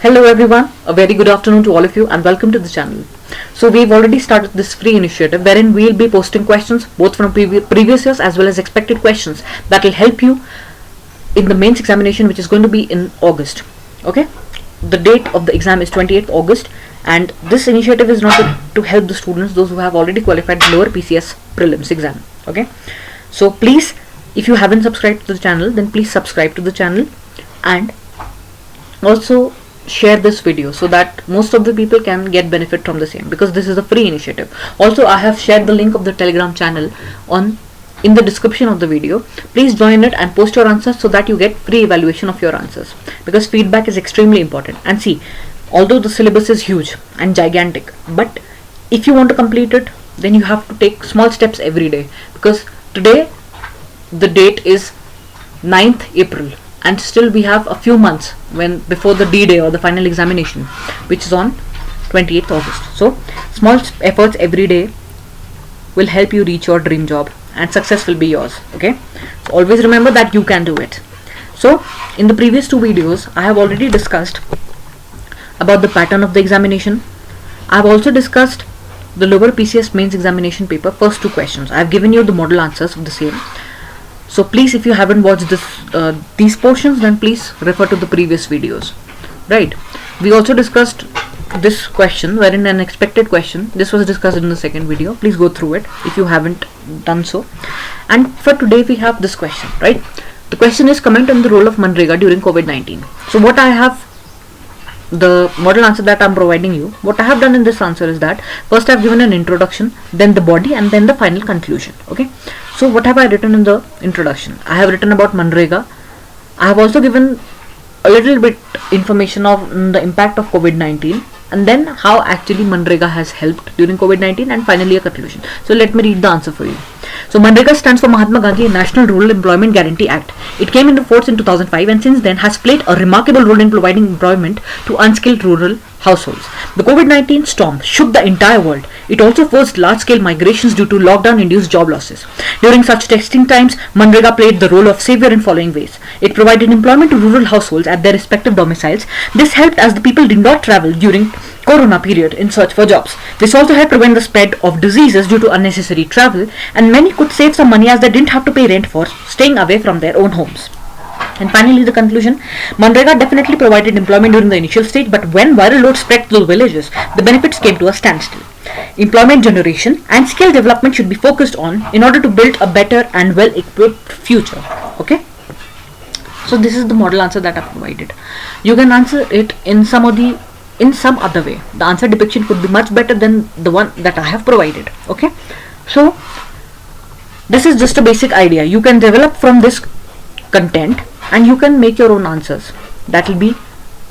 Hello everyone, a very good afternoon to all of you and welcome to the channel. So we've already started this free initiative wherein we'll be posting questions both from previous years as well as expected questions that will help you in the mains examination, which is going to be in August. Okay, the date of the exam is 28th August, and this initiative is not to help the students, those who have already qualified lower PCS prelims exam. Okay, so please, if you haven't subscribed to the channel, then please subscribe to the channel and also share this video so that most of the people can get benefit from the same, because this is a free initiative. Also, I have shared the link of the Telegram channel in the description of the video. Please join it and post your answers so that you get free evaluation of your answers, because feedback is extremely important. And see, although the syllabus is huge and gigantic, but if you want to complete it, then you have to take small steps every day, because today the date is 9th April and still we have a few months before the D-Day or the final examination, which is on 28th August. So small efforts every day will help you reach your dream job and success will be yours. Okay, so always remember that you can do it. So in the previous two videos I have already discussed about the pattern of the examination. I have also discussed the lower PCS mains examination paper first two questions. I have given you the model answers of the same. So please, if you haven't watched these portions, then please refer to the previous videos. Right. We also discussed this question, wherein an expected question. This was discussed in the second video. Please go through it if you haven't done so. And for today, we have this question. Right. The question is, comment on the role of Manrega during COVID-19. So what I have, the model answer that I'm providing you, what I have done in this answer is that first I've given an introduction, then the body, and then the final conclusion. Okay. So what have I written in the introduction? I have written about Manrega. I have also given a little bit information of the impact of COVID-19, and then how actually Manrega has helped during COVID-19, and finally a conclusion. So let me read the answer for you. So Manrega stands for Mahatma Gandhi National Rural Employment Guarantee Act. It came into force in 2005 and since then has played a remarkable role in providing employment to unskilled rural households. The COVID-19 storm shook the entire world. It also forced large-scale migrations due to lockdown-induced job losses. During such testing times, Manrega played the role of savior in following ways. It provided employment to rural households at their respective domiciles. This helped as the people did not travel during Corona period in search for jobs. This also helped prevent the spread of diseases due to unnecessary travel, and many could save some money as they didn't have to pay rent for staying away from their own homes. And finally, the conclusion. Manrega definitely provided employment during the initial stage, but when viral load spread to the villages, the benefits came to a standstill. Employment generation and skill development should be focused on in order to build a better and well-equipped future. Okay. So this is the model answer that I provided. You can answer it in some other way. The answer depiction could be much better than the one that I have provided. Okay. So this is just a basic idea. You can develop from this content and you can make your own answers. That will be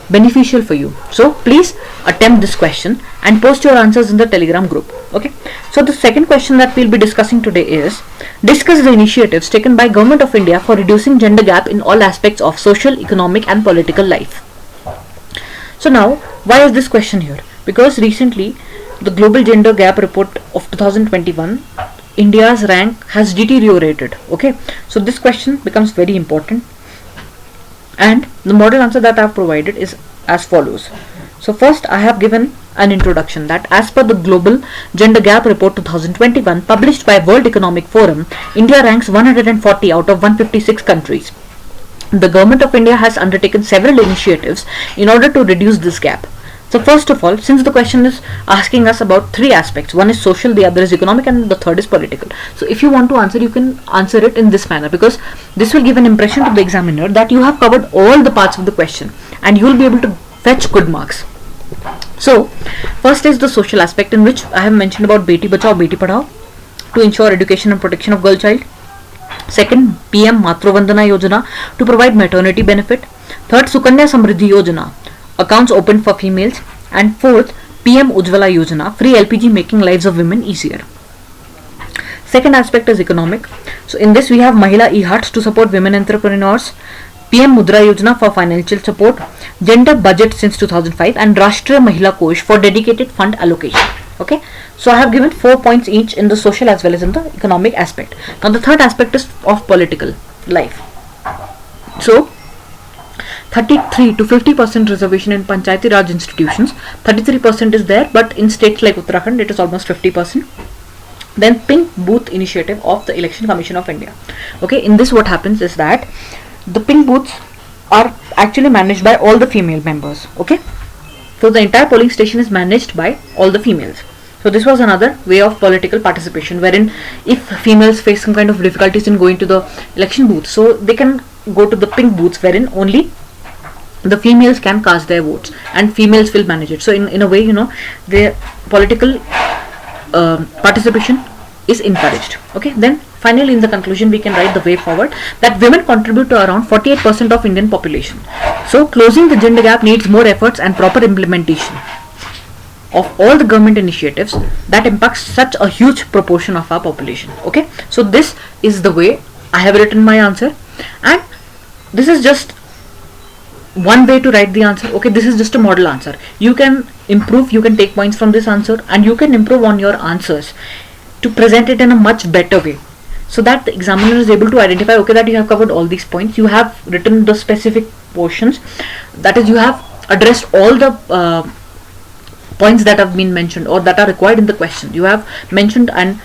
beneficial for you. So please attempt this question and post your answers in the Telegram group. Okay. So the second question that we'll be discussing today is, discuss the initiatives taken by Government of India for reducing gender gap in all aspects of social, economic and political life. So now, why is this question here? Because recently the Global Gender Gap Report of 2021, India's rank has deteriorated. Okay. So this question becomes very important. And the model answer that I have provided is as follows. So first I have given an introduction that as per the Global Gender Gap Report 2021 published by World Economic Forum, India ranks 140 out of 156 countries. The Government of India has undertaken several initiatives in order to reduce this gap. So first of all, since the question is asking us about three aspects, one is social, the other is economic, and the third is political. So if you want to answer, you can answer it in this manner, because this will give an impression to the examiner that you have covered all the parts of the question and you will be able to fetch good marks. So first is the social aspect, in which I have mentioned about Beti Bachao, Beti Padhao to ensure education and protection of girl child. Second, PM Matru Vandana Yojana to provide maternity benefit. Third, Sukanya Samriddhi Yojana, accounts opened for females. And fourth, PM Ujjwala Yojana, free LPG making lives of women easier. Second aspect is economic. So in this we have Mahila e-Hearts to support women entrepreneurs, PM Mudra Yojana for financial support, gender budget since 2005, and Rashtriya Mahila Kosh for dedicated fund allocation. Okay, so I have given 4 points each in the social as well as in the economic aspect. Now the third aspect is of political life. So 33 to 50% reservation in Panchayati Raj institutions. 33% is there, but in states like Uttarakhand it is almost 50%. Then pink booth initiative of the Election Commission of India. Okay, in this what happens is that the pink booths are actually managed by all the female members. Okay, so the entire polling station is managed by all the females. So this was another way of political participation, wherein if females face some kind of difficulties in going to the election booth, so they can go to the pink booths, wherein only the females can cast their votes and females will manage it. So in a way, the political participation is encouraged. Okay, then finally in the conclusion we can write the way forward that women contribute to around 48% of Indian population. So closing the gender gap needs more efforts and proper implementation of all the government initiatives that impacts such a huge proportion of our population. Okay, so this is the way I have written my answer, and this is just one way to write the answer. Okay, this is just a model answer. You can improve, you can take points from this answer, and you can improve on your answers to present it in a much better way, so that the examiner is able to identify, okay, that you have covered all these points, you have written the specific portions, that is, you have addressed all the points that have been mentioned or that are required in the question. You have mentioned and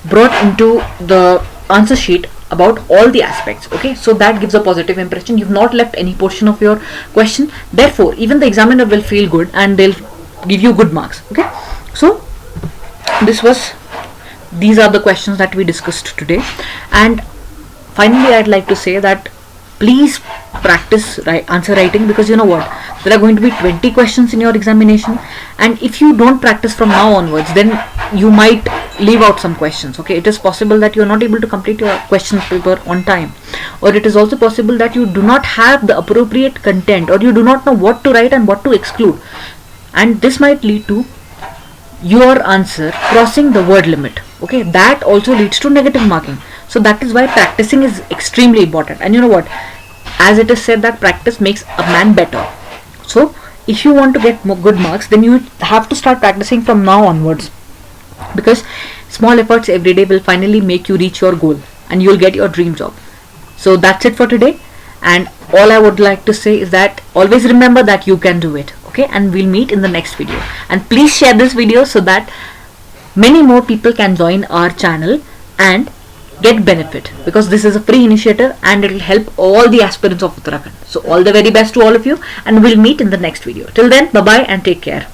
brought into the answer sheet about all the aspects. Okay, so that gives a positive impression. You've not left any portion of your question, therefore even the examiner will feel good and they'll give you good marks. Okay, so these are the questions that we discussed today, and finally I'd like to say that please practice answer writing, because you know what, there are going to be 20 questions in your examination, and if you don't practice from now onwards, then you might leave out some questions. Okay, it is possible that you are not able to complete your question paper on time, or it is also possible that you do not have the appropriate content, or you do not know what to write and what to exclude, and this might lead to your answer crossing the word limit. Okay, that also leads to negative marking. So that is why practicing is extremely important, and you know what, as it is said that practice makes a man better. So if you want to get good marks, then you have to start practicing from now onwards, because small efforts every day will finally make you reach your goal and you will get your dream job. So that's it for today, and all I would like to say is that always remember that you can do it. Okay, and we'll meet in the next video, and please share this video so that many more people can join our channel and get benefit, because this is a free initiative and it will help all the aspirants of Uttarakhand. So all the very best to all of you, and we'll meet in the next video. Till then, bye bye and take care.